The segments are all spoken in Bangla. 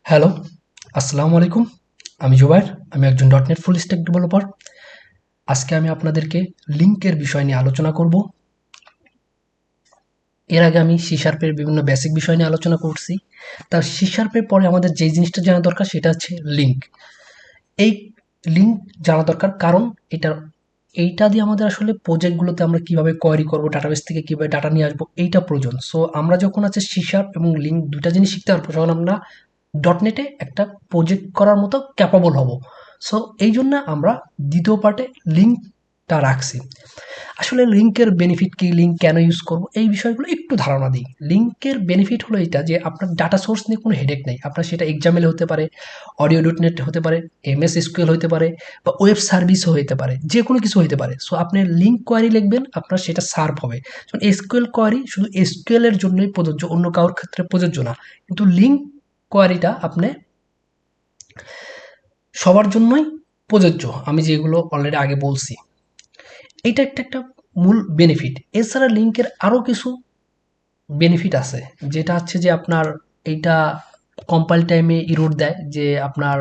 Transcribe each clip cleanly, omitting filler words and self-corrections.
হ্যালো, আসসালামু আলাইকুম। আমি জুবায়ের। আমি একজন ডটনেট ফুল স্ট্যাক ডেভেলপার। আজকে আমি আপনাদেরকে লিঙ্কের বিষয় নিয়ে আলোচনা করব। এর আগে আমি সি শার্পের বিভিন্ন বেসিক বিষয় নিয়ে আলোচনা করছি। তা সি শার্পের পরে আমাদের যেই জিনিসটা জানা দরকার সেটা হচ্ছে লিঙ্ক। এই লিঙ্ক জানা দরকার কারণ এটা এইটা দিয়ে আমাদের আসলে প্রজেক্টগুলোতে আমরা কিভাবে কোয়েরি করব, ডাটাবেস থেকে কিভাবে ডাটা নিয়ে আসবো এইটা প্রয়োজন। সো আমরা যখন আছে সি শার্প এবং লিঙ্ক দুইটা জিনিস শিখতে পারবো তখন আমরা ডটনেটে একটা প্রজেক্ট করার মতো ক্যাপাবল হব। সো এই জন্য আমরা দ্বিতীয় পার্টে লিঙ্কটা রাখছি। আসলে লিঙ্কের বেনিফিট কি, লিঙ্ক কেন ইউজ করব, এই বিষয়গুলো একটু ধারণা দিই। লিঙ্কের বেনিফিট হলো এটা যে আপনার ডাটা সোর্স নিয়ে কোনো হেডেক নেই। আপনার সেটা এক্সামেল হতে পারে, অডিও ডট নেট হতে পারে, এমএস এসকিউএল হতে পারে, বা ওয়েব সার্ভিসও হতে পারে, যে কোনো কিছু হতে পারে। সো আপনি লিঙ্ক কোয়ারি লিখবেন, আপনার সেটা সার্ভ হবে। যেমন এসকিউএল কোয়ারি শুধু এসকিউএল এর জন্যই প্রযোজ্য, অন্য কারোর ক্ষেত্রে প্রযোজ্য না। কিন্তু লিঙ্ক কোয়ারিটা আপনি সবার জন্যই প্রযোজ্য, আমি যেগুলো অলরেডি আগে বলছি। এইটা একটা মূল বেনিফিট। এছাড়া লিঙ্কের আরও কিছু বেনিফিট আছে, যেটা হচ্ছে যে আপনার এইটা কম্পাইল টাইমে ইরোর দেয়, যে আপনার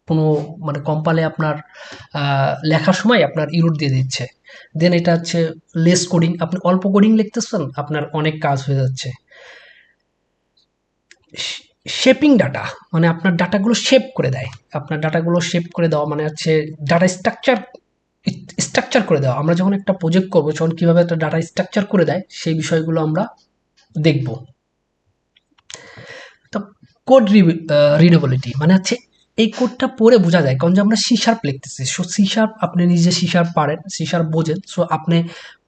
কোনো মানে কম্পাইলে আপনার লেখার সময় আপনার ইরোর দিয়ে দিচ্ছে। দেন এটা হচ্ছে লেস কোডিং, আপনি অল্প কোডিং লিখতেছেন, আপনার অনেক কাজ হয়ে যাচ্ছে। শেপিং ডাটা, মানে আপনার ডাটাগুলো শেপ করে দেয়। আপনার ডাটাগুলো শেপ করে দেওয়া মানে হচ্ছে ডাটা স্ট্রাকচার স্ট্রাকচার করে দেওয়া। আমরা যখন একটা প্রজেক্ট করবো তখন কিভাবে একটা ডাটা স্ট্রাকচার করে দেয় সেই বিষয়গুলো আমরা দেখব। তো কোড রিডেবিলিটি মানে হচ্ছে এই কোডটা পড়ে বোঝা যায়, কারণ যে আমরা সি শার্প লিখতেছি। সো সি শার্প আপনি নিজে সি শার্প পারেন, সি শার্প বোঝেন, সো আপনি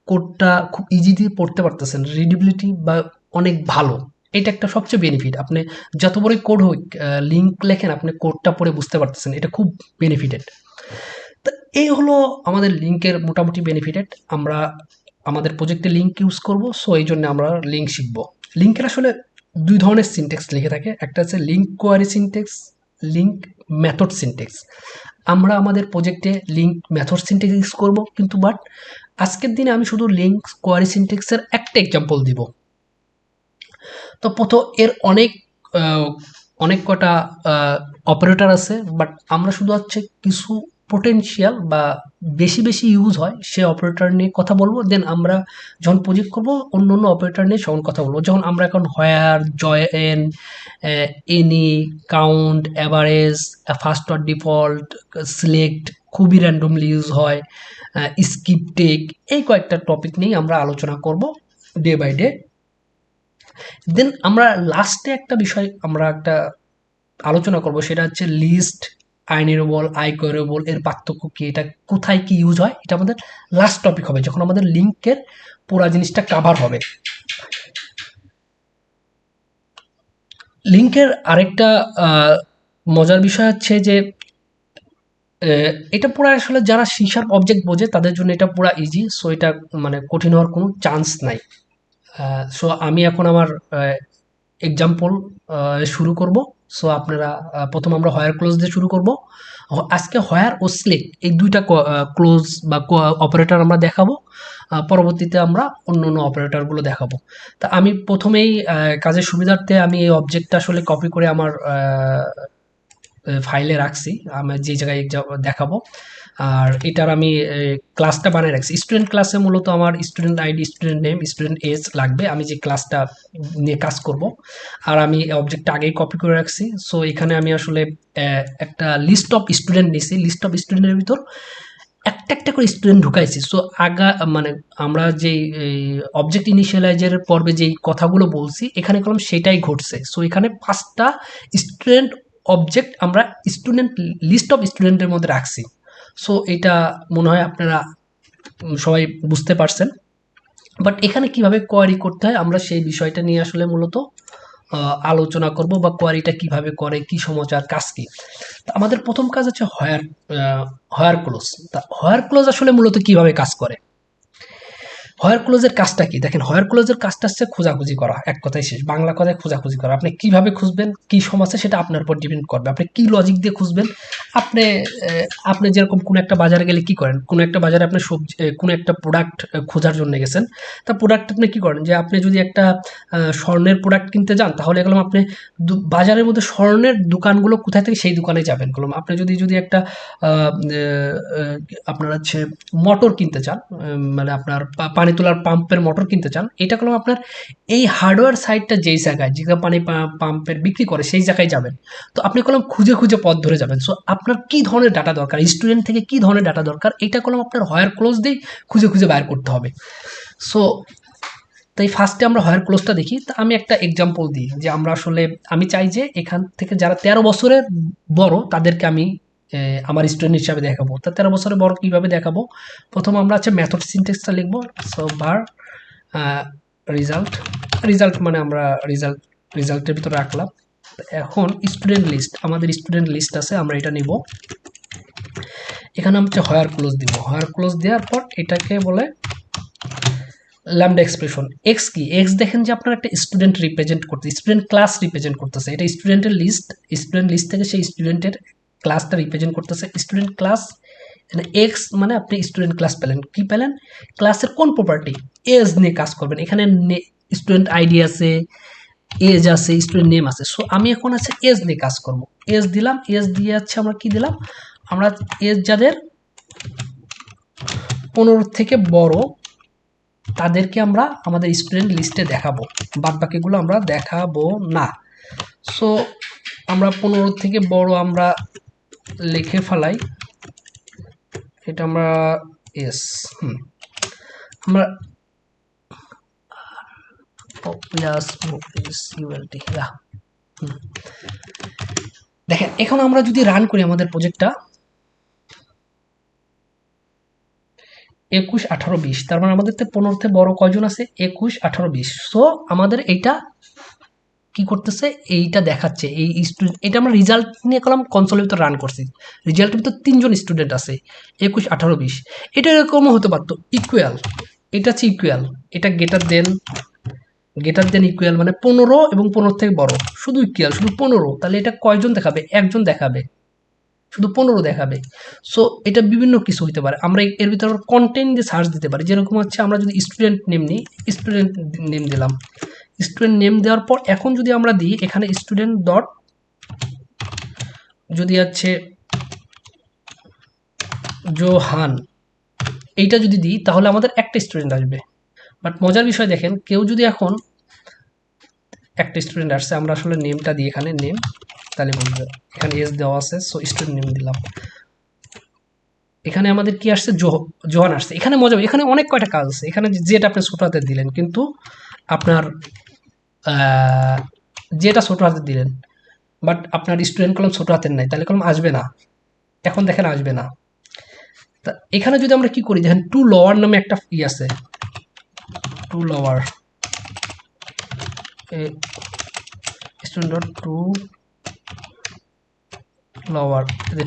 কোডটা খুব ইজিলি পড়তে পারতেছেন। রিডেবিলিটি বা অনেক ভালো, এটা একটা সবচেয়ে বেনিফিট। আপনি যত বড় কোড হোক, লিঙ্ক লেখেন, আপনি কোডটা পড়ে বুঝতে পারতেছেন, এটা খুব বেনিফিটেড। তো এই হলো আমাদের লিঙ্কের মোটামুটি বেনিফিটেড। আমরা আমাদের প্রজেক্টে লিঙ্ক ইউজ করব, সো এই জন্য আমরা লিঙ্ক শিখব। লিঙ্কের আসলে দুই ধরনের সিনটেক্স লিখে থাকে, একটা হচ্ছে link query syntax, link method syntax. আমরা আমাদের প্রজেক্টে লিঙ্ক মেথড সিনটেক্স ইউজ করব, কিন্তু বাট আজকের দিনে আমি শুধু লিঙ্ক কোয়ারি সিনটেক্সের একটা এক্সাম্পল দিব। তো প্রথম এর অনেক আহ, অনেক কটা অপারেটর আছে, বাট আমরা শুধু হচ্ছে কিছু পোটেনশিয়াল বা বেশি বেশি ইউজ হয় সে অপারেটর নিয়ে কথা বলবো। দেন আমরা যখন প্রজেক্ট করব অন্য অন্য অপারেটর নিয়ে তখন কথা বলবো। যখন আমরা এখন where, join, any, count, average, first or default, select খুবই র্যান্ডমলি ইউজ হয়, স্কিপ টেক, এই কয়েকটা টপিক নিয়ে আমরা আলোচনা করব ডে বাই ডে। দেন আমরা লাস্টে একটা বিষয় আমরা একটা আলোচনা করব, সেটা হচ্ছে লিস্ট, আইনিউরেবল, আইকোয়ারেবল এর পার্থক্য কি, এটা কোথায় কি ইউজ হয়, এটা আমাদের লাস্ট টপিক হবে যখন আমাদের লিঙ্কের পুরো জিনিসটা কাভার হবে। লিঙ্কের আরেকটা মজার বিষয় হচ্ছে যে এটা পুরো আসলে যারা সি শার্প অবজেক্ট বোঝে তাদের জন্য এটা পুরো ইজি। সো এটা মানে কঠিন হওয়ার কোনো চান্স নাই। সো আমি এখন আমার এক্সাম্পল শুরু করব। সো আপনারা প্রথম আমরা হোয়ার ক্লোজ দিয়ে শুরু করব। আজকে হোয়ার ও সিলেক্ট এই দুইটা ক্লোজ বা অপারেটর আমরা দেখাবো। পরবর্তীতে আমরা অন্য অন্য অপারেটরগুলো দেখাবো। তা আমি প্রথমেই কাজের সুবিধার্থে আমি এই অবজেক্টটা আসলে কপি করে আমার ফাইলে রাখছি, আমি যে জায়গায় দেখাবো। আর এটার আমি ক্লাসটা বানিয়ে রাখছি। স্টুডেন্ট ক্লাসে মূলত আমার student ID, student name, student age লাগবে, আমি যে ক্লাসটা নিয়ে কাজ করব। আর আমি অবজেক্টটা আগেই কপি করে রাখছি। সো এখানে আমি আসলে একটা লিস্ট অফ স্টুডেন্ট নিছি। লিস্ট অফ স্টুডেন্টের ভিতর একটা একটা করে স্টুডেন্ট ঢুকাইছি। সো মানে আমরা যেই অবজেক্ট ইনিশিয়ালাইজারের পর্বে যেই কথাগুলো বলছি এখানে কলম সেটাই ঘটছে। সো এখানে 5টা স্টুডেন্ট অবজেক্ট আমরা স্টুডেন্ট লিস্ট অফ স্টুডেন্টের মধ্যে রাখছি। সো এটা মনে হয় আপনারা সবাই বুঝতে পারছেন। বাট এখানে কিভাবে কোয়ারি করতে হয় আমরা সেই বিষয়টা নিয়ে আসলে মূলত আলোচনা করব, বা কোয়ারিটা কিভাবে করে, কি সমাচার, কাজ কি। তো আমাদের প্রথম কাজ হচ্ছে হোয়ার ক্লোজ। তা হোয়ার ক্লোজ আসলে মূলত কিভাবে কাজ করে। হোয়ার ক্লোজের কাজটা কি দেখেন, হোয়ার ক্লোজের কাজটা হচ্ছে খোঁজাখুঁজি করা, এক কথায় শেষ, বাংলা কথায় খোঁজাখুঁজি করা। আপনি কিভাবে খুঁজবেন, কি সমস্যা, সেটা আপনার উপর ডিপেন্ড করবে, আপনি কি লজিক দিয়ে খুঁজবেন। আপনি আপনি যেরকম কোনো একটা বাজারে গেলে কি করেন, কোনো একটা বাজারে আপনি সবজি কোনো একটা প্রোডাক্ট খোঁজার জন্য গেছেন, তা প্রোডাক্ট আপনি কি করেন, যে আপনি যদি একটা স্বর্ণের প্রোডাক্ট কিনতে যান, তাহলে এগুলো আপনি বাজারের মধ্যে স্বর্ণের দোকানগুলো কোথায় থেকে সেই দোকানে যাবেন। এগুলো আপনি যদি যদি একটা আপনার হচ্ছে মোটর কিনতে চান, মানে আপনার পানি তোলার পাম্পের মোটর কিনতে চান, এটা হলো আপনার এই হার্ডওয়্যার সাইটটা যেই জায়গায়, যেখানে পানি পাম্পের বিক্রি করে সেই জায়গায় যাবেন। তো আপনি কলম খুঁজে খুঁজে পথ ধরে যাবেন। সো আপনার কি ধরনের ডাটা দরকার, স্টুডেন্ট থেকে কি ধরনের ডাটা দরকার, এটা কলম আপনার হোয়ার ক্লোজ দিয়ে খুঁজে খুঁজে বাইর করতে হবে। সো তাই ফার্স্টে আমরা হোয়ার ক্লোজটা দেখি। তা আমি একটা এক্সাম্পল দিই, যে আমরা আসলে আমি চাই যে এখান থেকে যারা 13 বছরের বড় তাদেরকে আমি আমার স্টুডেন্ট হিসাবে দেখাবো। তা 13 বছরের বড় কিভাবে দেখাবো, প্রথম আমরা হচ্ছে মেথড সিনট্যাক্সটা লিখবো। সো বার রেজাল্ট, রেজাল্ট মানে আমরা রেজাল্টের ভিতরে রাখলাম। এখন স্টুডেন্ট লিস্ট, আমাদের স্টুডেন্ট লিস্ট আছে, আমরা এটা নিব। এখানে আমি হচ্ছে হোয়ার ক্লোজ দিব, হোয়ার ক্লোজ দেওয়ার পর এটাকে বলে ল্যামডা এক্সপ্রেশন। এক্স কি, এক্স দেখেন যে আপনার একটা স্টুডেন্ট রিপ্রেজেন্ট করতে, স্টুডেন্ট ক্লাস রিপ্রেজেন্ট করতেছে, এটা স্টুডেন্টের লিস্ট, স্টুডেন্ট লিস্ট থেকে সেই স্টুডেন্টের ক্লাসটা রিপ্রেজেন্ট করতেছে। স্টুডেন্ট ক্লাস এক্স মানে আপনি স্টুডেন্ট ক্লাস পেলেন, কি পেলেন, ক্লাসের কোন প্রপার্টি, এজ নিয়ে কাজ করবেন। এখানে স্টুডেন্ট আইডি আছে, এজ আছে, স্টুডেন্ট নেম আছে। সো আমি এখন আছে এজ নিয়ে কাজ করব, এজ দিলাম, এজ দিয়ে যাচ্ছে আমরা কি দিলাম, আমরা এজ যাদের 15 থেকে বড় তাদেরকে আমরা আমাদের স্টুডেন্ট লিস্টে দেখাবো, বাদ বাকিগুলো আমরা দেখাবো না। সো আমরা 15 থেকে বড় আমরা লিখে ফেলাই, এটা আমরা এস আমরা দেখেন এখন আমরা যদি রান করি আমাদের প্রজেক্টটা 21, 18, 20, তার মানে আমাদের 15 থেকে বড় কয়জন আছে, 21, 18, 20। সো আমাদের এইটা কি করতেছে, এইটা দেখাচ্ছে এই স্টুডেন্ট, এটা আমরা রেজাল্ট নিয়ে কলাম কনসোলের ভিতর রান করছি, রেজাল্টের ভিতর 3 জন স্টুডেন্ট আছে, 21, 18, 20। এটা এরকমও হতে পারতো ইকুয়াল, এটা হচ্ছে ইকুয়াল, এটা গেটার দেন ইকুয়াল মানে 15 এবং 15 থেকে বড়, শুধু ইকুয়াল, শুধু 15, তাহলে এটা কয়জন দেখাবে, একজন দেখাবে, শুধু 15 দেখাবে। সো এটা বিভিন্ন কিছু হতে পারে, আমরা এর ভিতরে কন্টেন্ট দিয়ে সার্চ দিতে পারি। যেরকম হচ্ছে আমরা যদি স্টুডেন্ট নেম নিই, স্টুডেন্ট নেম দিলাম, স্টুডেন্ট নেম দেওয়ার পর এখন যদি আমরা দিই এখানে স্টুডেন্ট ডট, যদি আছে জোহান, এইটা যদি দিই তাহলে আমাদের একটা স্টুডেন্ট আসবে। বাট মজার বিষয় দেখেন, কেউ যদি এখন একটা স্টুডেন্ট আসছে, আমরা আসলে নেমটা দিই এখানে নেম, তাহলে বুঝবে এখানে এস দেওয়া আছে। সো স্টুডেন্ট নেম দিলাম, এখানে আমাদের কি আসছে, জোহান আসছে। এখানে মজা, এখানে অনেক কয়টা কাজ আছে, এখানে যেটা আপনি ছোট হাতে দিলেন, কিন্তু আপনার যেটা ছোট হাতে দিলেন, বাট আপনার স্টুডেন্ট কলম ছোট হাতের নাই, তাহলে কলম আসবে না, এখন দেখেন আসবে না। তা এখানে যদি আমরা কি করি, দেখেন টু লোয়ার নামে একটা ই আছে, to lower student dot to lower,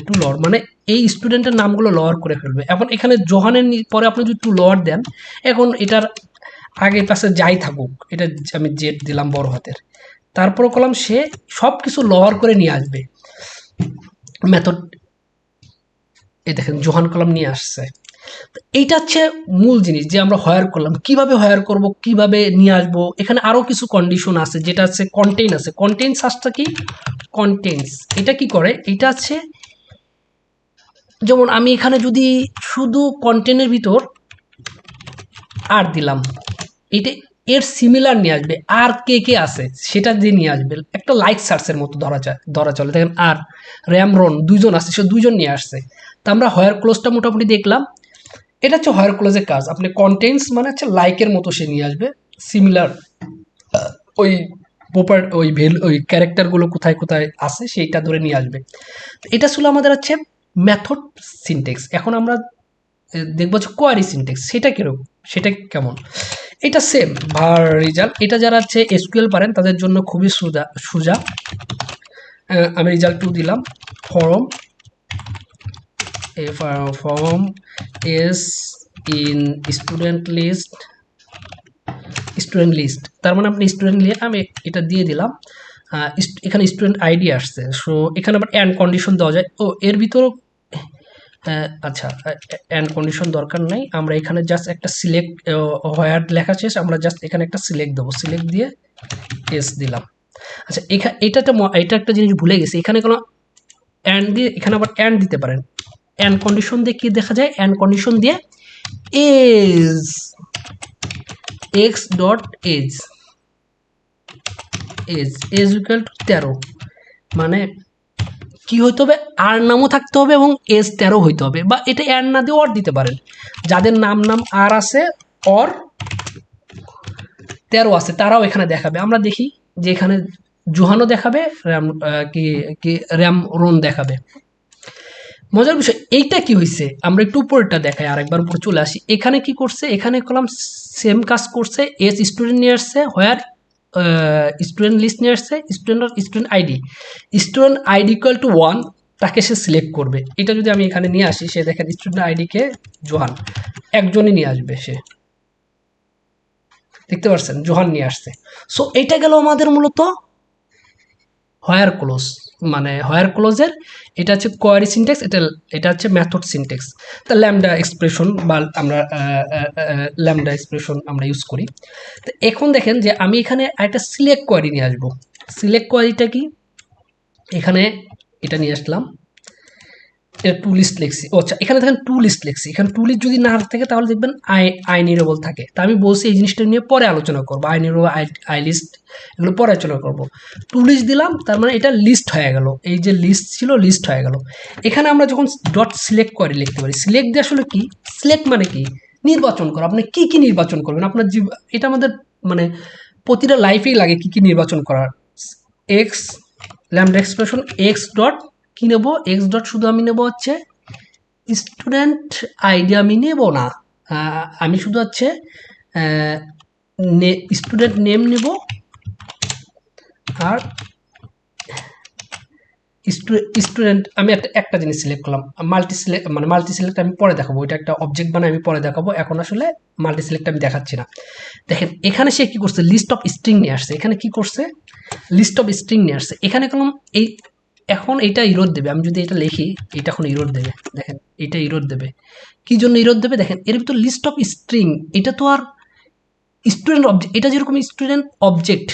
to lower মানে এই স্টুডেন্টের নামগুলো লোয়ার করে ফেলবে। এখন এখানে জোহানের পরে আপনি যদি টু লোয়ার দেন, এখন এটার আগে পাশে যাই থাকুক, এটা আমি জেড দিলাম বড় হাতের, তারপর কলাম সে সব কিছু লোয়ার করে নিয়ে আসবে মেথড। এই দেখেন জোহান কলাম নিয়ে আসছে। এইটা হচ্ছে মূল জিনিস, যে আমরা হায়ার করলাম, কিভাবে হায়ার করব, কিভাবে নিয়ে আসবো। এখানে আরো কিছু কন্ডিশন আছে, যেটা আছে কন্টেইন আছে, কন্টেইন সার্চটা কি, কন্টেন্টস এটা কি করে, এটা আছে যেমন আমি এখানে যদি শুধু কন্টেন্টের ভিতর আর দিলাম, এটা এর সিমিলার নিয়ে আসবে, আর কে কে আছে সেটা দিয়ে নিয়ে আসবে, একটা লাইক সার্চের মতো ধরা চলে। দেখেন আর র্যামরন দুইজন আছে, সে দুইজন নিয়ে আসছে। তা আমরা হায়ার ক্লোজটা মোটামুটি দেখলাম, এটা হচ্ছে হায়ার ক্লোজের কাজ। আপনি কন্টেন্টস মানে হচ্ছে লাইকের মতো সে নিয়ে আসবে, সিমিলার ওই ওই ক্যারেক্টারগুলো কোথায় কোথায় আছে সেইটা ধরে নিয়ে আসবে। এটা ছিল আমাদের হচ্ছে মেথড সিনটেক্স। এখন আমরা দেখবো হচ্ছে কোয়ারি সিনটেক্স, সেটা কিরকম, সেটা কেমন। এটা সেম ভার রেজাল্ট, এটা যারা হচ্ছে এসকিউএল পারেন তাদের জন্য খুবই সোজা। আমি রেজাল্ট 2 দিলাম, form form s in student list student list, তার মানে আপনি স্টুডেন্ট লিস্ট, আমি এটা দিয়ে দিলাম। এখানে স্টুডেন্ট আইডি আসছে, সো এখানে আবার অ্যান্ড কন্ডিশন দেওয়া যায়। ও এর ভিতর আচ্ছা, অ্যান্ড কন্ডিশন দরকার নাই, আমরা এখানে জাস্ট একটা সিলেক্ট, হোয়ার লেখা শেষ, আমরা জাস্ট এখানে একটা সিলেক্ট দেবো, সিলেক্ট দিয়ে এস দিলাম। আচ্ছা, এটা একটা জিনিস ভুলে গেছি, এখানে কোনো অ্যান্ড দিয়ে, এখানে আবার অ্যান্ড দিতে পারেন। অ্যান্ড কন্ডিশন দিয়ে কি দেখা যায়, অ্যান্ড কন্ডিশন দিয়ে age, x dot age, age age equal to 13, মানে কি হইতে হবে, আর নামও থাকতে হবে এবং এজ 13 হইতে হবে, বা এটা অ্যাড না দিয়ে অর দিতে পারেন, যাদের নাম আর আছে, অর 13 আছে তারাও এখানে দেখাবে। আমরা দেখি যে এখানে জোহানও দেখাবে, র্যাম কি কি র্যাম রোন দেখাবে। মজার বিষয় এইটা কি হয়েছে, আমরা একটু উপরেরটা দেখাই, আরেকবার উপরে চলে আসি। এখানে কি করছে, এখানে কলাম সেম কাজ করছে, এস স্টুডেন্ট নিয়ে আসছে, হোয়ার স্টুডেন্ট লিস্ট নিয়ে আসছে, student ID, student ID equal to 1, তাকে সে সিলেক্ট করবে। এটা যদি আমি এখানে নিয়ে আসি, সে দেখেন স্টুডেন্ট আইডিকে জোহান, একজনই নিয়ে আসবে, সে দেখতে পাচ্ছেন জোহান নিয়ে আসছে। সো এটা গেল আমাদের মূলত হোয়ার ক্লোজ, মানে হোয়ার ক্লোজের এটা হচ্ছে কোয়ারি সিনট্যাক্স, এটা হচ্ছে মেথড সিনট্যাক্স। তা ল্যামডা এক্সপ্রেশন বা আমরা ল্যামডা এক্সপ্রেশন আমরা ইউজ করি। তো এখন দেখেন যে আমি এখানে একটা সিলেক্ট কোয়ারি নিয়ে আসবো। সিলেক্ট কোয়ারিটা কি, এখানে এটা নিয়ে আসলাম, টু লিস্ট লিখছি, আচ্ছা এখানে দেখেন টু লিস্ট লিখছি, এখানে টু লিস্ট যদি না থাকে তাহলে দেখবেন আই নিউরেবল থাকে। তা আমি বলছি এই জিনিসটা নিয়ে পরে আলোচনা করবো, আই নিউরেবল, আই লিস্ট, এগুলো পরে আলোচনা করবো। টু লিস্ট দিলাম, তার মানে এটা লিস্ট হয়ে গেল, এই যে লিস্ট ছিল লিস্ট হয়ে গেল। এখানে আমরা যখন ডট সিলেক্ট করে লিখতে পারি, সিলেক্ট দিয়ে আসলে কি, সিলেক্ট মানে কি, নির্বাচন করা, আপনি কি কি নির্বাচন করবেন আপনার এটা আমাদের মানে প্রতিটা লাইফেই লাগে কি কি নির্বাচন করার। X lambda expression x dot কি নেব, এক্স ডট শুধু আমি নেব হচ্ছে স্টুডেন্ট আইডি, আমি নেব না, আমি শুধু হচ্ছে স্টুডেন্ট নেম নেব, আর স্টুডেন্ট আমি একটা জিনিস সিলেক্ট করলাম, মাল্টি সিলেক্ট আমি পরে দেখাবো, ওইটা একটা অবজেক্ট বানাই আমি পরে দেখাবো, এখন আসলে মাল্টি সিলেক্ট আমি দেখাচ্ছি না। দেখেন এখানে সে কি করছে, লিস্ট অফ স্ট্রিং নিয়ে আসছে, এখানে কি করছে, লিস্ট অফ স্ট্রিং নিয়ে আসছে, এখানে কলম এই, এখন এইটা ইরোড দেবে, আমি যদি এটা লিখি এটা এখন ইরোড দেবে, দেখেন এটা ইরোড দেবে, কি জন্য ইরোড দেবে, দেখেন এর ভিতর লিস্ট অফ স্ট্রিং, এটা তো আর স্টুডেন্ট অবজেক্ট, এটা যেরকম স্টুডেন্ট অবজেক্ট,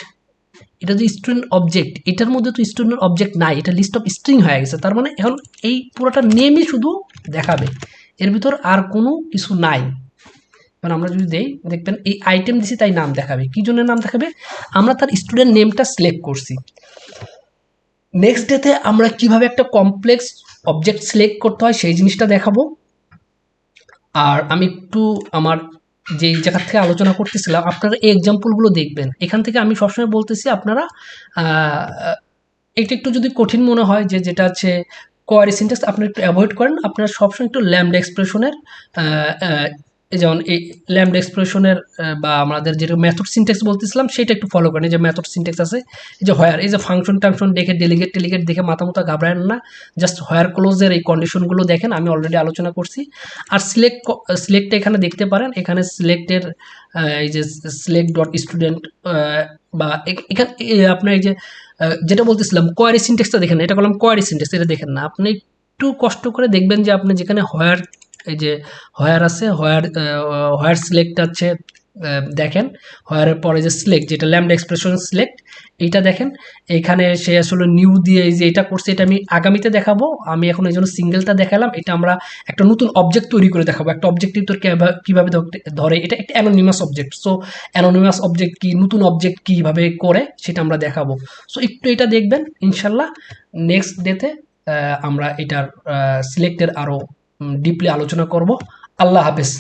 এটা যে স্টুডেন্ট অবজেক্ট, এটার মধ্যে তো স্টুডেন্ট অবজেক্ট নাই, এটা লিস্ট অফ স্ট্রিং হয়ে গেছে, তার মানে এখন এই পুরোটা নেমই শুধু দেখাবে, এর ভিতর আর কোনো কিছু নাই। কারণ আমরা যদি দেই দেখবেন এই আইটেম দিছি তাই নাম দেখাবে, কি জন্য নাম দেখাবে, আমরা তার স্টুডেন্ট নেমটা সিলেক্ট করছি। নেক্সট ডেতে আমরা কিভাবে একটা কমপ্লেক্স অবজেক্ট সিলেক্ট করতে হয় সেই জিনিসটা দেখাবো। আর আমি একটু আমার যেই জায়গা থেকে আলোচনা করতেছিলাম, আপনারা এই এক্সাম্পলগুলো দেখবেন, এখান থেকে আমি সবসময় বলতেছি আপনারা এটা একটু যদি কঠিন মনে হয়, যে যেটা হচ্ছে কোয়ারি সিনট্যাক্স আপনারা একটু অ্যাভয়েড করেন, আপনারা সবসময় একটু ল্যামডা এক্সপ্রেশনের যেমন এই ল্যামডা এক্সপ্রেশনের বা আমাদের যেটা মেথড সিনট্যাক্স বলতেছিলাম সেটা একটু ফলো করেন। এই যে মেথড সিনট্যাক্স আছে, এই যে হোয়ার, এই যে ফাংশন টাংশন দেখে ডেলিগেট টেলিগেট দেখে মাথা মতো ঘাবড়ায়েন না, জাস্ট হোয়ার ক্লোজের এই কন্ডিশনগুলো দেখেন, আমি অলরেডি আলোচনা করছি। আর সিলেক্টটা এখানে দেখতে পারেন, এখানে সিলেক্টের এই যে সিলেক্ট ডট স্টুডেন্ট বা এখানে আপনার এই যে যেটা বলতেছিলাম কোয়ারি সিনট্যাক্সটা দেখেন, এটা করলাম কোয়ারি সিনট্যাক্স, এটা দেখেন না, আপনি একটু কষ্ট করে দেখবেন যে আপনি যেখানে হোয়ার, এই যে হোয়ার আছে, হোয়ার সিলেক্ট আছে, দেখেন হোয়ারের পরে যে সিলেক্ট, যেটা ল্যামডা এক্সপ্রেশন সিলেক্ট, এইটা দেখেন এখানে সে আসলে নিউ দিয়ে এই যে এটা করছে, এটা আমি আগামীতে দেখাবো, আমি এখন এই জন্য সিঙ্গেলটা দেখালাম। এটা আমরা একটা নতুন অবজেক্ট তৈরি করে দেখাবো, একটা অবজেক্টিভ তোর কীভাবে ধরে, এটা একটা anonymous object. So anonymous object কি, নতুন অবজেক্ট কীভাবে করে সেটা আমরা দেখাবো। সো একটু এটা দেখবেন ইনশাল্লাহ। নেক্সট ডেতে আমরা এটার সিলেক্টের আরও ডিপলি আলোচনা করব। আল্লাহ হাফেজ।